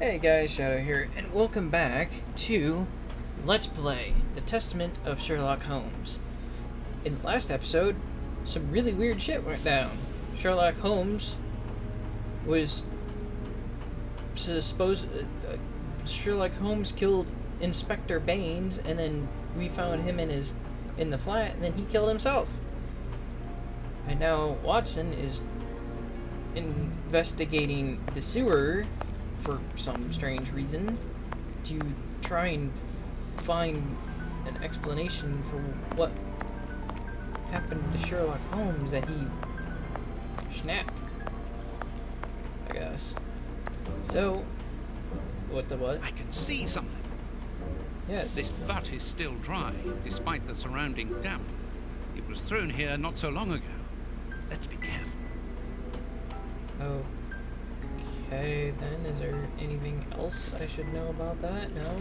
Hey guys, Shadow here, and welcome back to Let's Play The Testament of Sherlock Holmes. In the last episode, some really weird shit went down. Sherlock Holmes was Sherlock Holmes killed Inspector Baines, and then we found him in the flat, and then he killed himself. And now Watson is investigating the sewer for some strange reason to try and find an explanation for what happened to Sherlock Holmes that he snapped, I guess. So, what? I can see something. Yes. This butt is still dry, despite the surrounding damp. It was thrown here not so long ago. Let's be careful. Okay, then, is there anything else I should know about that? No?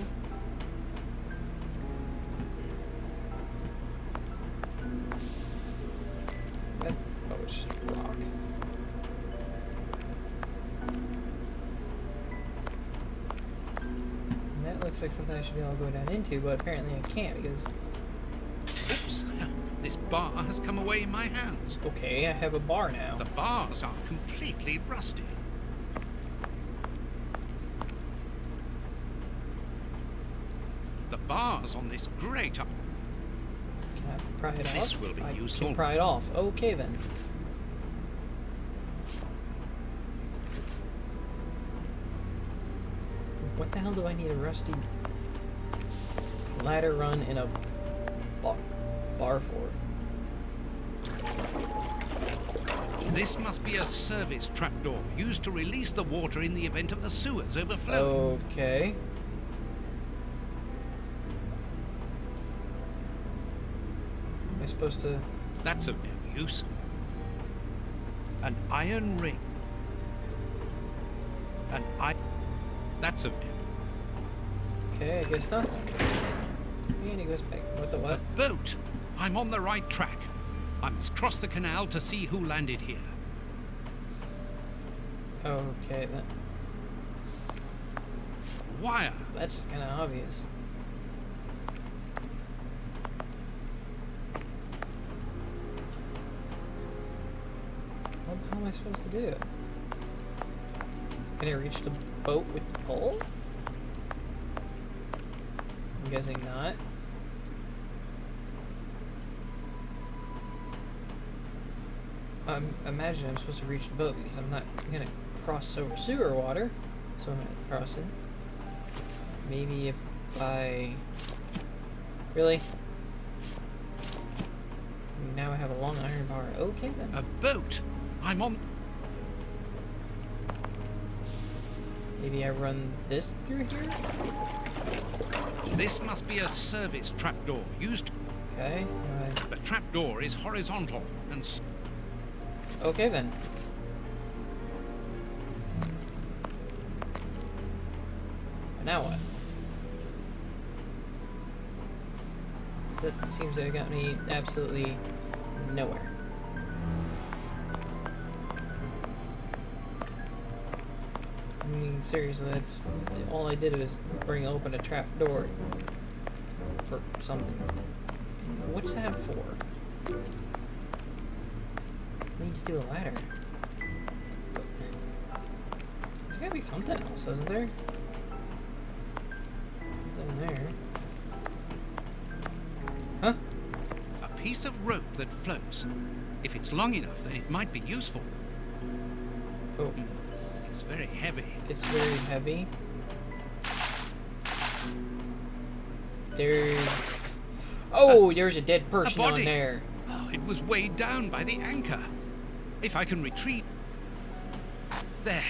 Oh, it's just a rock. And that looks like something I should be able to go down into, but apparently I can't because... Oops! This bar has come away in my hands. Okay, I have a bar now. The bars are completely rusty. The bars on this grate are... Can I pry it off? This will be useful. I can pry it off. Okay, then. What the hell do I need a rusty ladder run in a bar for? This must be a service trapdoor used to release the water in the event of the sewers overflowing. Okay. Am I supposed to... That's of no use. An iron ring. That's of no... Okay, I guess not. And he goes back. What the what? A boat! I'm on the right track. I must cross the canal to see who landed here. Okay, then. Wire! That's just kind of obvious. What the hell am I supposed to do? Can I reach the boat with the pole? I'm guessing not. I imagine I'm supposed to reach the boat because I'm not going to cross over sewer water, so I'm not crossing. Maybe if I... Really? Now I have a long iron bar. Okay then. A boat! I'm on... Maybe I run this through here? This must be a service trapdoor used... Okay. The trapdoor is horizontal and... Okay then. Now what? So it seems to have got me absolutely nowhere. I mean, seriously, that's all I did was bring open a trap door for something. What's that for? Needs to do a ladder. There's gotta be something else, isn't there? Nothing there. Huh? A piece of rope that floats. If it's long enough, then it might be useful. Oh. It's very heavy. It's very heavy. There's... Oh, there's a dead person on there. Oh, it was weighed down by the anchor. If I can retrieve... There.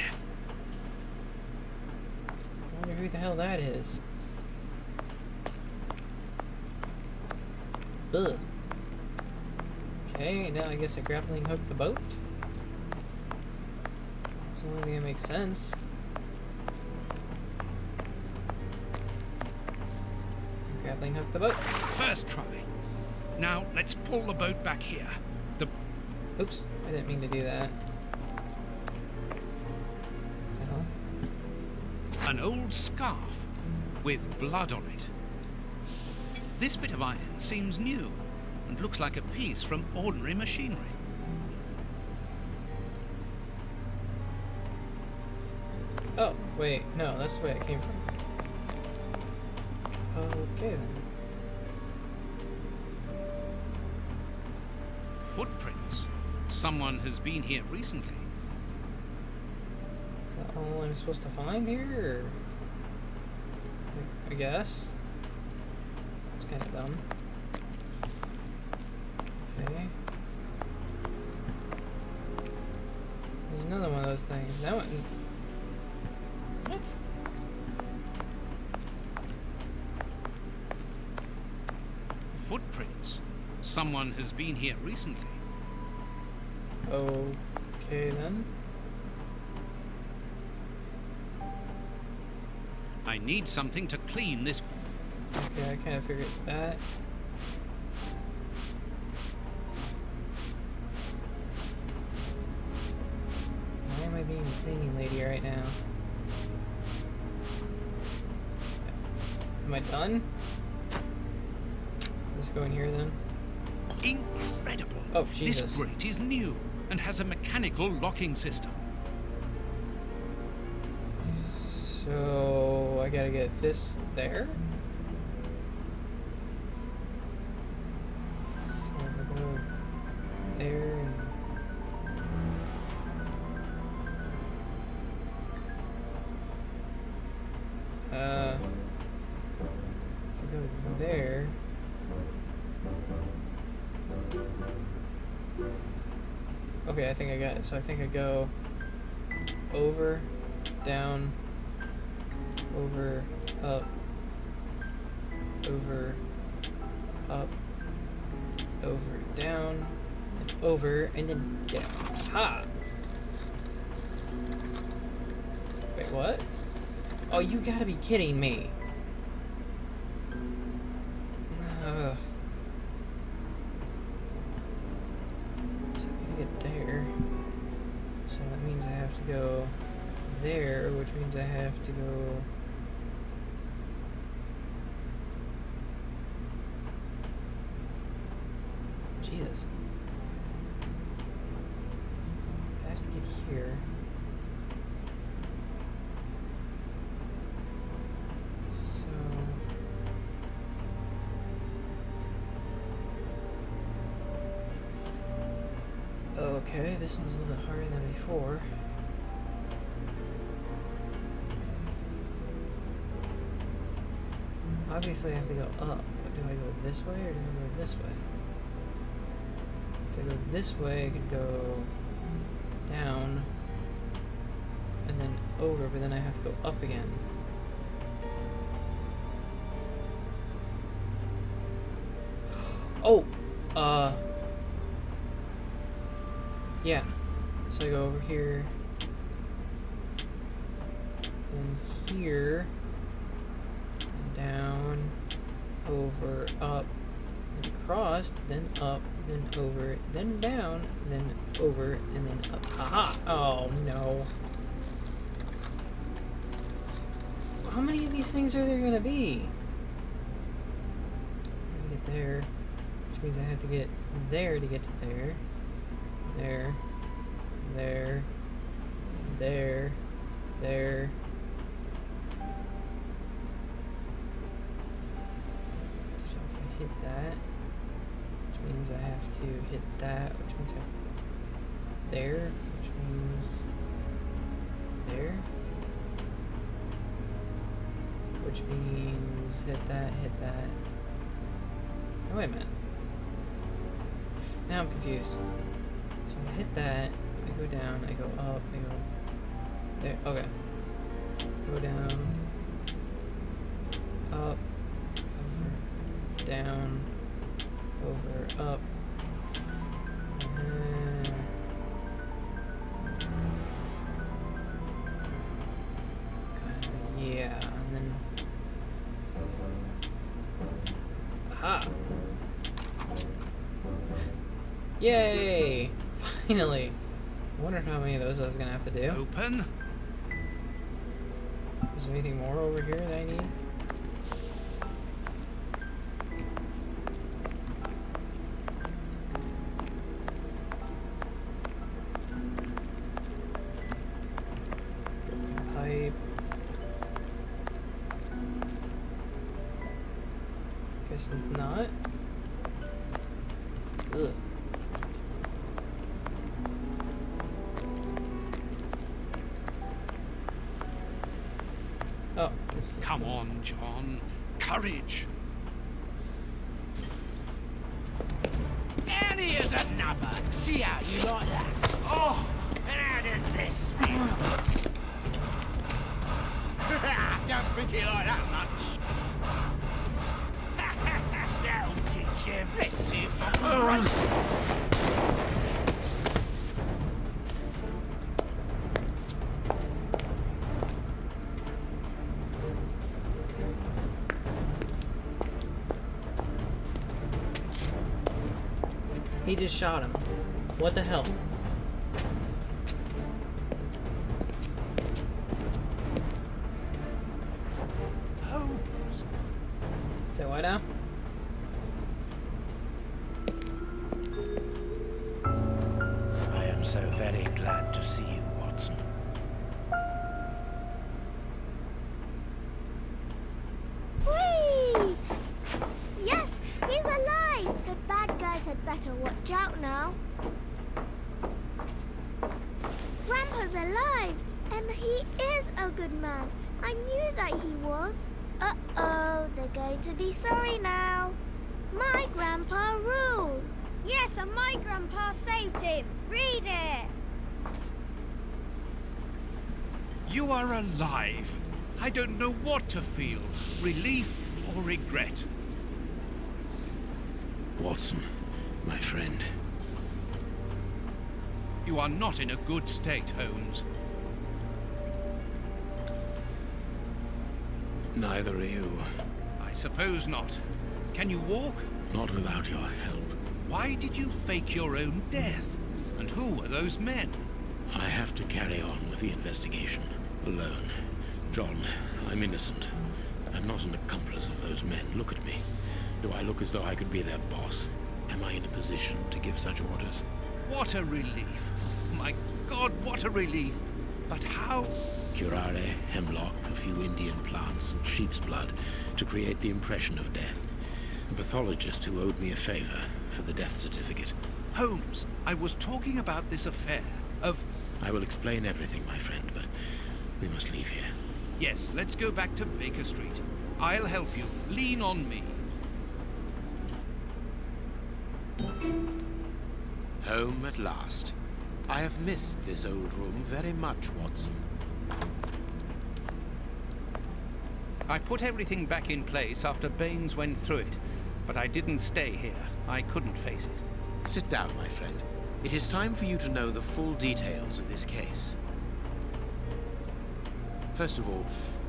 I wonder who the hell that is. Ugh. Okay, now I guess I grappling hook the boat. That's the only thing that makes sense. Grappling hook the boat. First try. Now, let's pull the boat back here. Oops, I didn't mean to do that. An old scarf with blood on it. This bit of iron seems new and looks like a piece from ordinary machinery. Oh, wait, no, that's the way it came from. Okay then. Footprints. Someone has been here recently. Is that all I'm supposed to find here, or? I guess. It's kind of dumb. Okay. There's another one of those things. Now it... What? Footprints. Someone has been here recently. Okay then. I need something to clean this. Okay, I kind of figured that. Why am I being a cleaning lady right now? Am I done? Let's go in here then. Incredible! Oh, Jesus. This grate is new and has a mechanical locking system. So I gotta get this there. So if I go there and if I go there. Okay, I think I got it. So I think I go over, down, over, up, over, up, over, down, and over, and then down. Ha! Wait, what? Oh, you gotta be kidding me. So I get there. So that means I have to go there, which means I have to go... Jesus. I have to get here. So... Okay, this one's a little bit harder than before. Obviously I have to go up, but do I go this way or do I go this way? If I go this way, I could go down and then over, but then I have to go up again. Oh! Yeah. So I go over here, then here, and down, over, up, and across, then up, then over, then down, then over, and then up. Aha! Oh no. How many of these things are there gonna be? I gotta get there, which means I have to get there to get to there. There. There. There. There. So if I hit that, which means I have to hit that, which means I there, which means there, which means hit that, hit that. Oh, wait a minute. Now I'm confused. So I hit that, I go down, I go up, I go there, okay. Go down, up, over, down, over, up, yeah, and then, aha! Yay! Finally! I wondered how many of those I was gonna have to do. Open. Is there anything more over here that I need? Broken pipe. Guess not. Ugh. Oh, Come on, John. Courage. And here's another. See how you like that. Oh, and how does this feel? Don't think you like that much. That'll teach him. Let's see if I can break. He just shot him. What the hell? Holmes. Say what now? I am so very glad to see you, Watson. Whee! Yes, he's alive! The bad guys had better watch out now. Grandpa's alive, and he is a good man. I knew that he was. Uh-oh, they're going to be sorry now. My grandpa ruled. Yes, and my grandpa saved him. Read it. You are alive. I don't know what to feel. Relief or regret. Watson, my friend. You are not in a good state, Holmes. Neither are you. I suppose not. Can you walk? Not without your help. Why did you fake your own death? And who were those men? I have to carry on with the investigation. Alone. John, I'm innocent. I'm not an accomplice of those men. Look at me. Do I look as though I could be their boss? Am I in a position to give such orders? What a relief. My God, what a relief. But how? Curare, hemlock, a few Indian plants, and sheep's blood to create the impression of death. A pathologist who owed me a favor for the death certificate. Holmes, I was talking about this affair of... I will explain everything, my friend, but we must leave here. Yes, let's go back to Baker Street. I'll help you. Lean on me. Home at last. I have missed this old room very much, Watson. I put everything back in place after Baines went through it, but I didn't stay here. I couldn't face it. Sit down, my friend. It is time for you to know the full details of this case. First of all,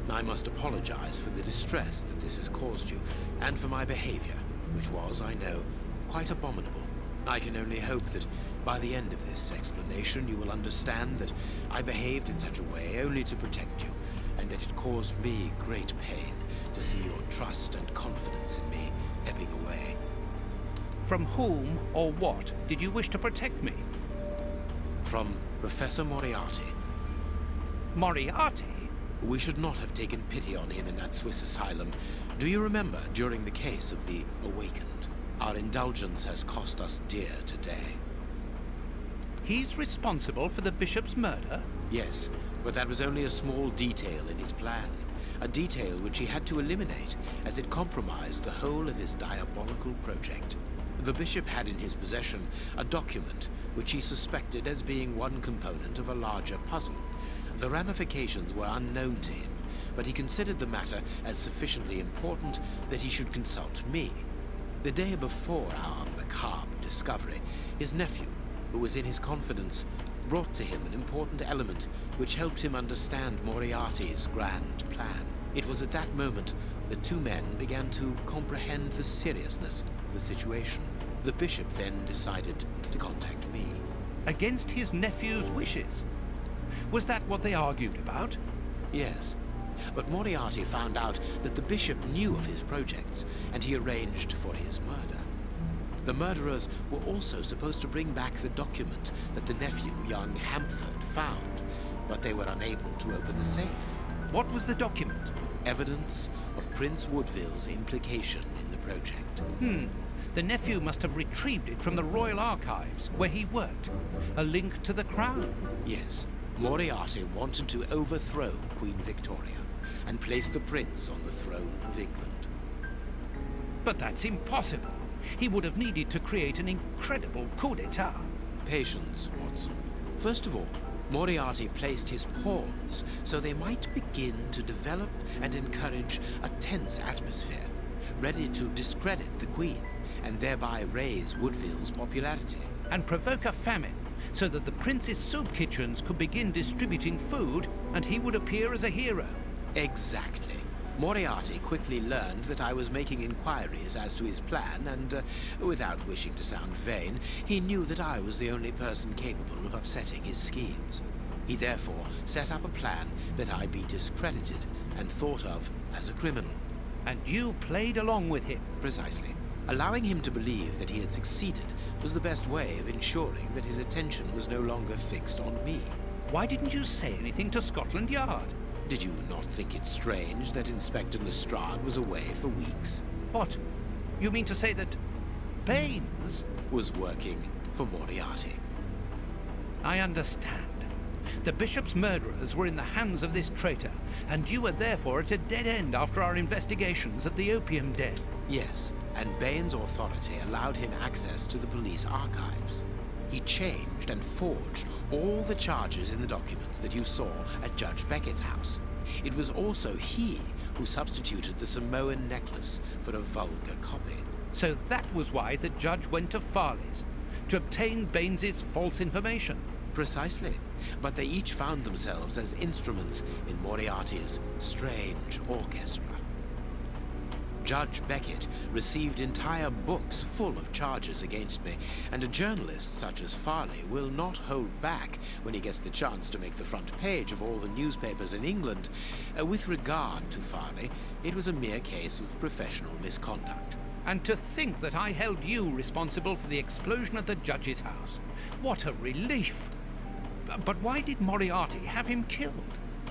I must apologize for the distress that this has caused you, and for my behavior, which was, I know, quite abominable. I can only hope that by the end of this explanation you will understand that I behaved in such a way only to protect you, and that it caused me great pain to see your trust and confidence in me ebbing away. From whom or what did you wish to protect me? From Professor Moriarty. Moriarty? We should not have taken pity on him in that Swiss asylum. Do you remember during the case of the Awakened? Our indulgence has cost us dear today. He's responsible for the bishop's murder? Yes, but that was only a small detail in his plan. A detail which he had to eliminate, as it compromised the whole of his diabolical project. The bishop had in his possession a document which he suspected as being one component of a larger puzzle. The ramifications were unknown to him, but he considered the matter as sufficiently important that he should consult me. The day before our macabre discovery, his nephew, who was in his confidence, brought to him an important element which helped him understand Moriarty's grand plan. It was at that moment the two men began to comprehend the seriousness of the situation. The bishop then decided to contact me. Against his nephew's wishes? Was that what they argued about? Yes. But Moriarty found out that the bishop knew of his projects, and he arranged for his murder. The murderers were also supposed to bring back the document that the nephew, young Hampford, found, but they were unable to open the safe. What was the document? Evidence of Prince Woodville's implication in the project. The nephew must have retrieved it from the Royal Archives, where he worked. A link to the crown. Yes, Moriarty wanted to overthrow Queen Victoria and place the prince on the throne of England. But that's impossible. He would have needed to create an incredible coup d'etat. Patience, Watson. First of all, Moriarty placed his pawns so they might begin to develop and encourage a tense atmosphere, ready to discredit the Queen and thereby raise Woodville's popularity. And provoke a famine, so that the prince's soup kitchens could begin distributing food and he would appear as a hero. Exactly. Moriarty quickly learned that I was making inquiries as to his plan and, without wishing to sound vain, he knew that I was the only person capable of upsetting his schemes. He therefore set up a plan that I be discredited and thought of as a criminal. And you played along with him. Precisely. Allowing him to believe that he had succeeded was the best way of ensuring that his attention was no longer fixed on me. Why didn't you say anything to Scotland Yard? Did you not think it strange that Inspector Lestrade was away for weeks? What? You mean to say that Baines Was working for Moriarty. I understand. The bishop's murderers were in the hands of this traitor, and you were therefore at a dead end after our investigations at the opium den. Yes, and Baines' authority allowed him access to the police archives. He changed and forged all the charges in the documents that you saw at Judge Beckett's house. It was also he who substituted the Samoan necklace for a vulgar copy. So that was why the judge went to Farley's, to obtain Baines's false information. Precisely. But they each found themselves as instruments in Moriarty's strange orchestra. Judge Beckett received entire books full of charges against me, and a journalist such as Farley will not hold back when he gets the chance to make the front page of all the newspapers in England. With regard to Farley, it was a mere case of professional misconduct. And to think that I held you responsible for the explosion at the judge's house. What a relief! But why did Moriarty have him killed?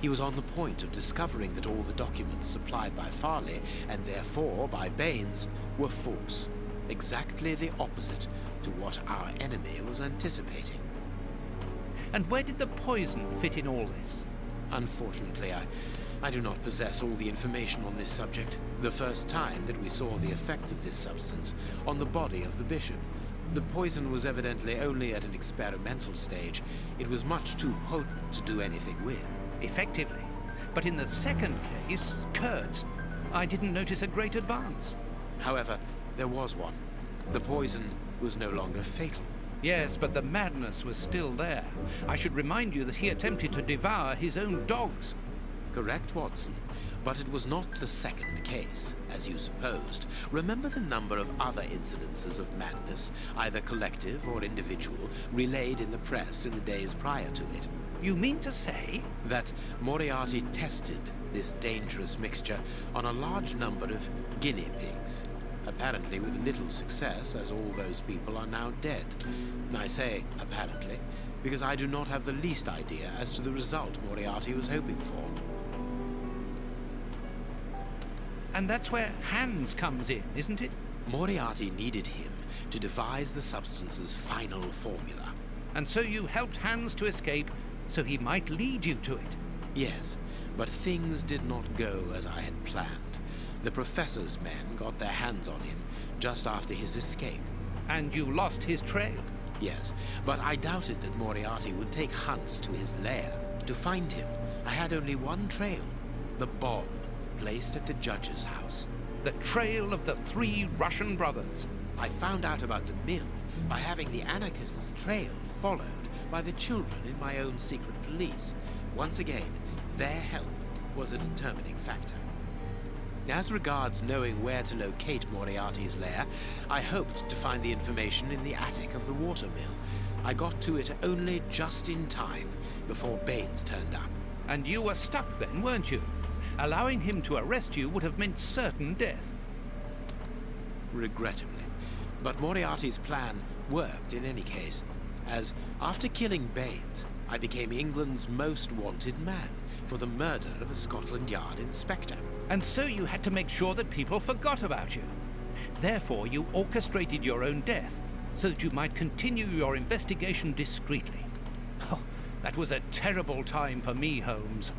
He was on the point of discovering that all the documents supplied by Farley, and therefore by Baines, were false. Exactly the opposite to what our enemy was anticipating. And where did the poison fit in all this? Unfortunately, I do not possess all the information on this subject. The first time that we saw the effects of this substance on the body of the bishop, the poison was evidently only at an experimental stage. It was much too potent to do anything with. Effectively. But in the second case, Kurtz, I didn't notice a great advance. However, there was one. The poison was no longer fatal. Yes, but the madness was still there. I should remind you that he attempted to devour his own dogs. Correct, Watson. But it was not the second case, as you supposed. Remember the number of other incidences of madness, either collective or individual, relayed in the press in the days prior to it. You mean to say? That Moriarty tested this dangerous mixture on a large number of guinea pigs. Apparently with little success, as all those people are now dead. I say apparently, because I do not have the least idea as to the result Moriarty was hoping for. And that's where Hans comes in, isn't it? Moriarty needed him to devise the substance's final formula. And so you helped Hans to escape, so he might lead you to it. Yes, but things did not go as I had planned. The professor's men got their hands on him just after his escape. And you lost his trail. Yes, but I doubted that Moriarty would take Hans to his lair. To find him, I had only one trail, the bomb placed at the judge's house. The trail of the 3 Russian brothers. I found out about the mill by having the anarchists' trail followed by the children in my own secret police. Once again, their help was a determining factor. As regards knowing where to locate Moriarty's lair, I hoped to find the information in the attic of the water mill. I got to it only just in time before Baines turned up. And you were stuck then, weren't you? Allowing him to arrest you would have meant certain death. Regrettably. But Moriarty's plan worked in any case, as after killing Baines, I became England's most wanted man for the murder of a Scotland Yard inspector. And so you had to make sure that people forgot about you. Therefore, you orchestrated your own death, so that you might continue your investigation discreetly. Oh, that was a terrible time for me, Holmes.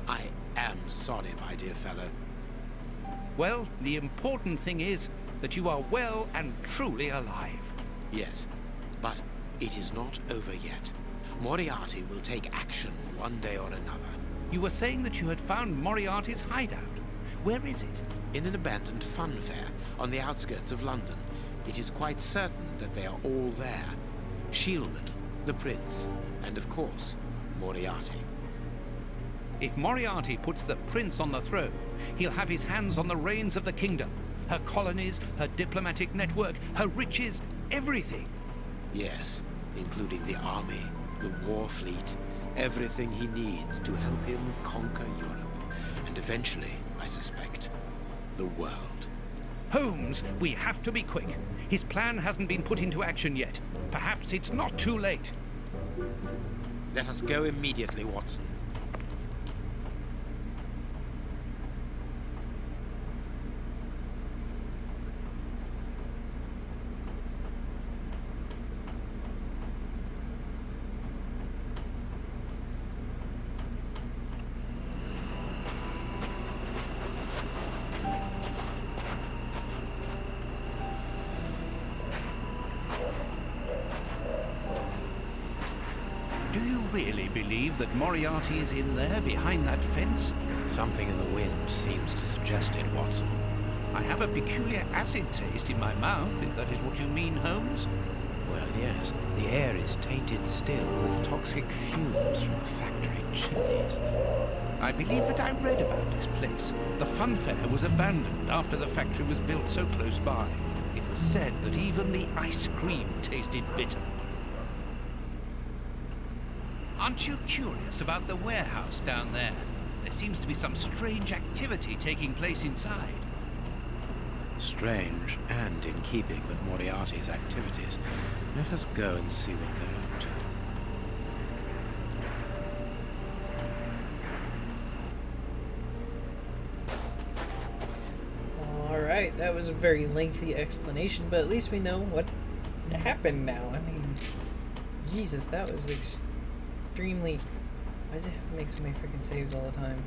I am sorry, my dear fellow. Well, the important thing is that you are well and truly alive. Yes, but it is not over yet. Moriarty will take action one day or another. You were saying that you had found Moriarty's hideout. Where is it? In an abandoned fun fair on the outskirts of London. It is quite certain that they are all there. Shieldman, the Prince, and of course, Moriarty. If Moriarty puts the Prince on the throne, he'll have his hands on the reins of the kingdom. Her colonies, her diplomatic network, her riches, everything. Yes, including the army, the war fleet, everything he needs to help him conquer Europe. And eventually, I suspect, the world. Holmes, we have to be quick. His plan hasn't been put into action yet. Perhaps it's not too late. Let us go immediately, Watson. Do you really believe that Moriarty is in there behind that fence? Something in the wind seems to suggest it, Watson. I have a peculiar acid taste in my mouth, if that is what you mean, Holmes. Well, yes. The air is tainted still with toxic fumes from a factory chimneys. I believe that I read about this place. The fun fair was abandoned after the factory was built so close by. It was said that even the ice cream tasted bitter. Aren't you curious about the warehouse down there? There seems to be some strange activity taking place inside. Strange and in keeping with Moriarty's activities. Let us go and see what they're up to. Alright, that was a very lengthy explanation, but at least we know what happened now. I mean, Jesus, that was extremely... Why does it have to make so many freaking saves all the time?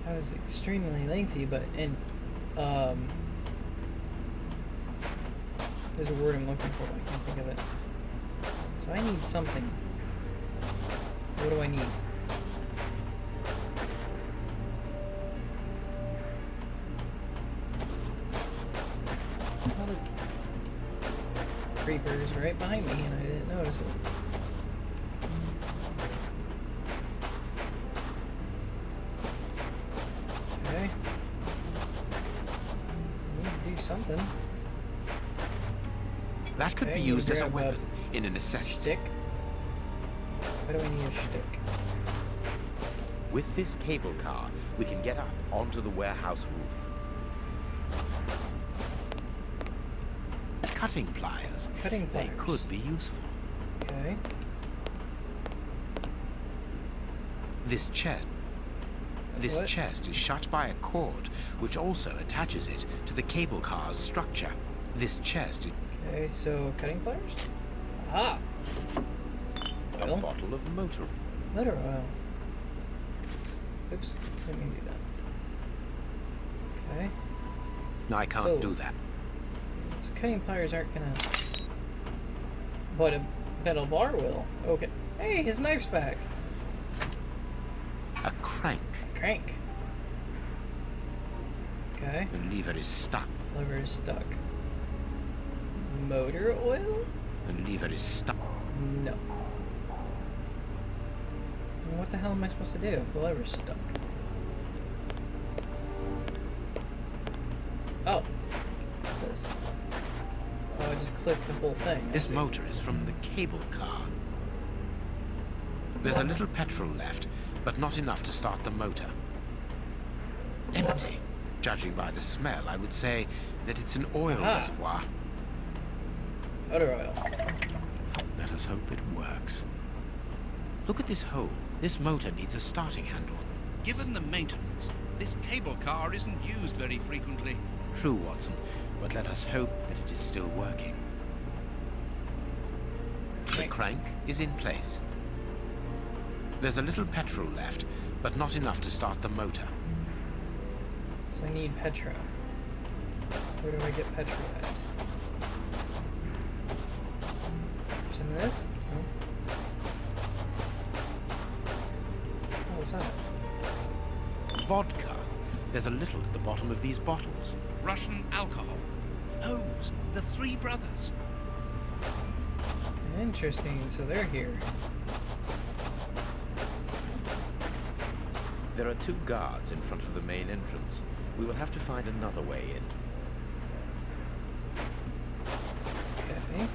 That was extremely lengthy, but there's a word I'm looking for, but I can't think of it. So I need something. What do I need? All the creepers right behind me, and I didn't notice it. Okay. I need to do something. That could Okay, be you used as a grab a weapon in a necessity. Stick. Why do I need a stick? With this cable car, we can get up onto the warehouse roof. Cutting pliers. Cutting pliers. They could be useful. Okay. This chest What? is shut by a cord, which also attaches it to the cable car's structure. This chest is... Okay, so cutting pliers? Aha! A Oil? bottle of motor. Motor oil. Oops, didn't mean to do that. Okay. I can't Oh. do that. So cutting pliers aren't gonna... But a metal bar will. Okay. Hey, his knife's back. A crank. Crank. Okay. The lever is stuck. Lever is stuck. Motor oil? The lever is stuck. No. What the hell am I supposed to do if the lever's stuck? Oh. So just click the whole thing. This motor is from the cable car. There's a little petrol left, but not enough to start the motor. Empty. Judging by the smell, I would say that it's an oil reservoir. Motor oil. Let us hope it works. Look at this hole. This motor needs a starting handle. Given the maintenance, this cable car isn't used very frequently. True, Watson, but let us hope that it is still working. The crank is in place. There's a little petrol left, but not enough to start the motor. So I need petrol. Where do I get petrol at? Some of this? No. Oh, what's that? Vodka. There's a little at the bottom of these bottles. Russian alcohol. Holmes, the three brothers. Interesting, so they're here. There are 2 guards in front of the main entrance. We will have to find another way in. Okay.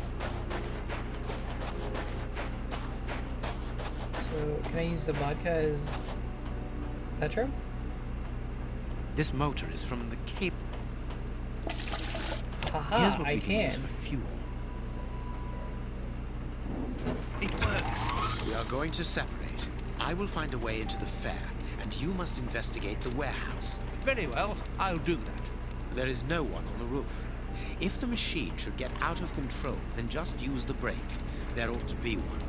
So, can I use the vodka as petrol? This motor is from the cable. Haha, Here's what I we can use can. for fuel. It works. We are going to separate. I will find a way into the fair, and you must investigate the warehouse. Very well, I'll do that. There is no one on the roof. If the machine should get out of control, then just use the brake. There ought to be one.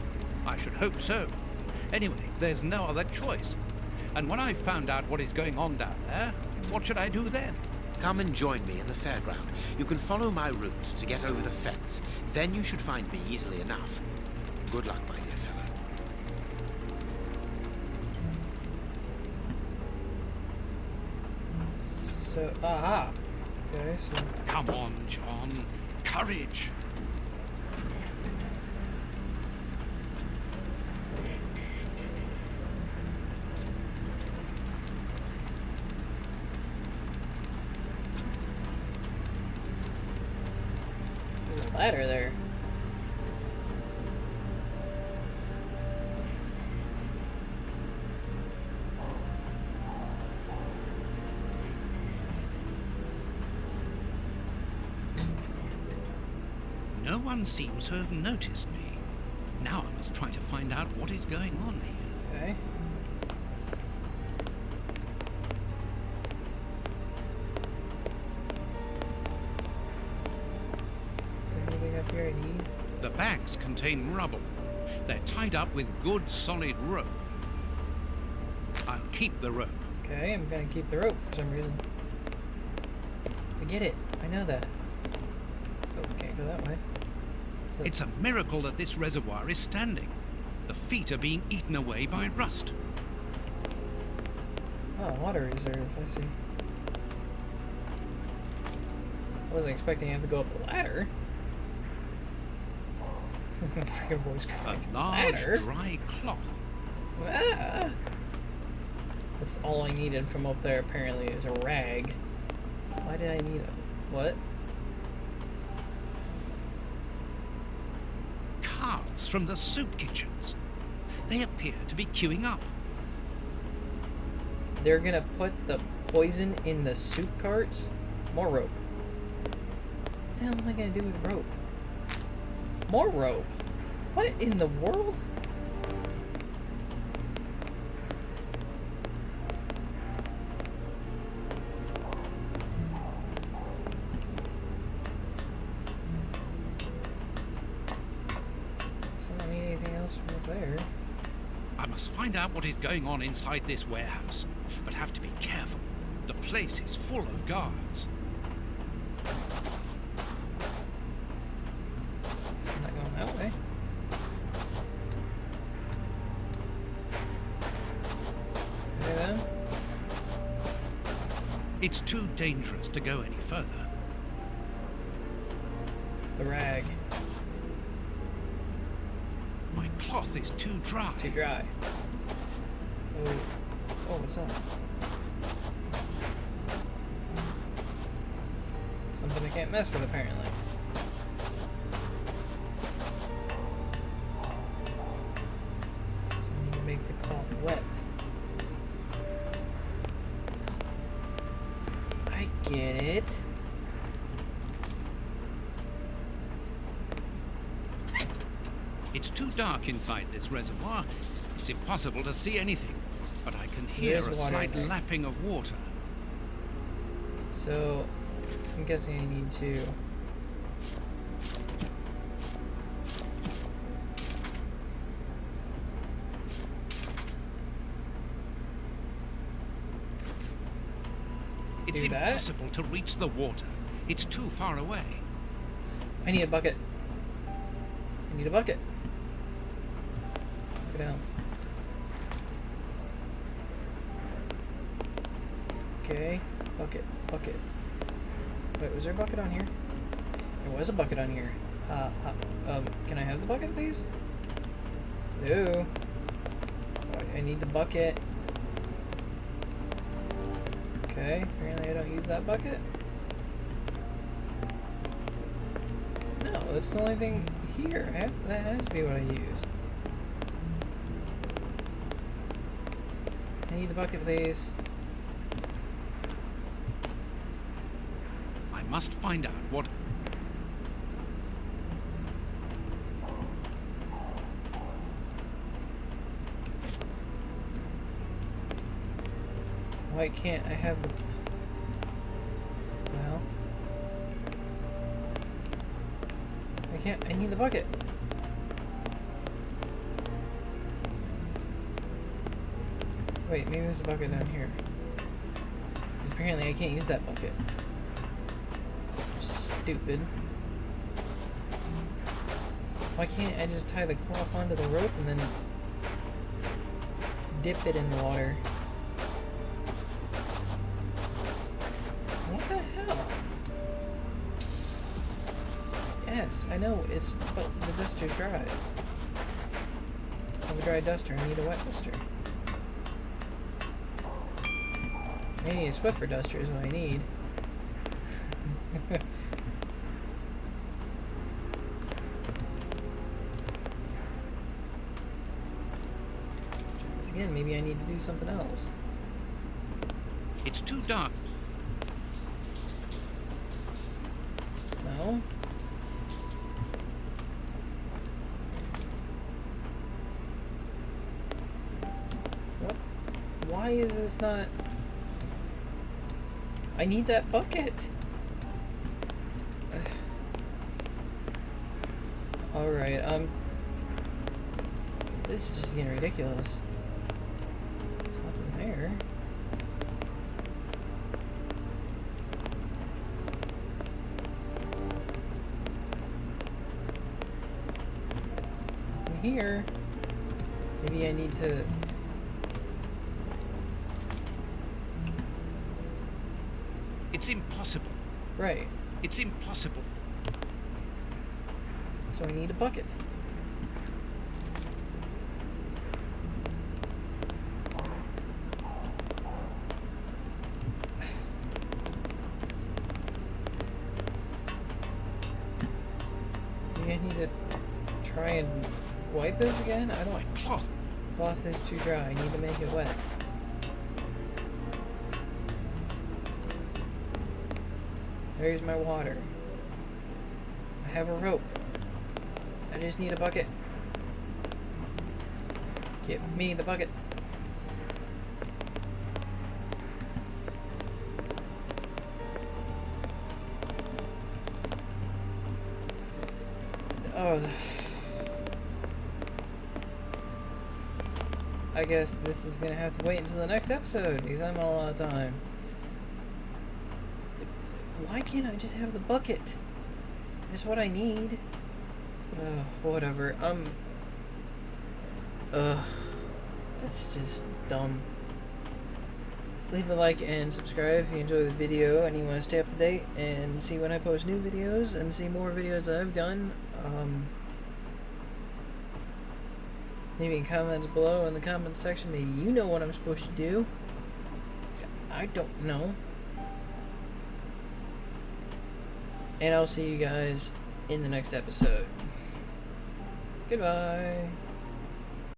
I should hope so. Anyway, there's no other choice. And when I've found out what is going on down there, what should I do then? Come and join me in the fairground. You can follow my route to get over the fence. Then you should find me easily enough. Good luck, my dear fellow. So, aha. Okay, so Come on, John. Courage. there's a ladder there. No one seems to have noticed me. Now I must try to find out what is going on here. Okay. Is there anything up here I need? The bags contain rubble. They're tied up with good solid rope. I'll keep the rope. Okay, I'm gonna keep the rope for some reason. I get it. I know that. Oh, can't go that way. So, It's a miracle that this reservoir is standing. The feet are being eaten away by rust. oh, water reserve. I see. I wasn't expecting to have to go up a ladder. Freaking voice A cracked. large Ladder? dry cloth. Ah! That's all I needed from up there, apparently, is a rag. Why did I need a... what? Carts from the soup kitchens. They appear to be queuing up. They're gonna put the poison in the soup carts? More rope. What the hell am I gonna do with rope? More rope? What in the world? So I don't need anything else from up there. I must find out what is going on inside this warehouse, but have to be careful. The place is full of guards. I'm not going that way. Okay then. It's too dangerous to go any further. The rag. My cloth is too dry. It's too dry. Oh, oh, what's that? Something I can't mess with, apparently. It's too dark inside this reservoir. It's impossible to see anything, but I can hear There's a water slight in there. lapping of water. So, I'm guessing I need to... It's Do that? impossible to reach the water. It's too far away. I need a bucket. I need a bucket. Go down. Okay. Bucket. Bucket. Wait, was there a bucket on here? There was a bucket on here. Can I have the bucket, please? No. I need the bucket. Okay, apparently I don't use that bucket. No, that's the only thing here. That has to be what I use. I need the bucket, please. I must find out what... Why can't I have the... Well... I can't... I need the bucket. Wait, maybe there's a bucket down here. Because apparently I can't use that bucket. Just stupid. Why can't I just tie the cloth onto the rope and then dip it in the water? What the hell? Yes, I know, but the duster's dry. I have a dry duster, I need a wet duster. I need a Swiffer duster is what I need. Let's try this again, maybe I need to do something else. It's too dark. No? What? Why is this not... I need that bucket! Alright, this is just getting ridiculous. There's nothing there. There's nothing here. Maybe I need to... It's impossible. Right. It's impossible. So I need a bucket. Maybe I need to try and wipe this again? I don't... Cloth. Cloth is too dry. I need to make it wet. There's my water. I have a rope. I just need a bucket. Give me the bucket. Oh. I guess this is gonna have to wait until the next episode because I'm all out of time. Why can't I just have the bucket? That's what I need. Whatever. That's just dumb. Leave a like and subscribe if you enjoy the video and you want to stay up to date and see when I post new videos and see more videos that I've done. Leave me comments below in the comments section. Maybe you know what I'm supposed to do. I don't know. And I'll see you guys in the next episode. Goodbye.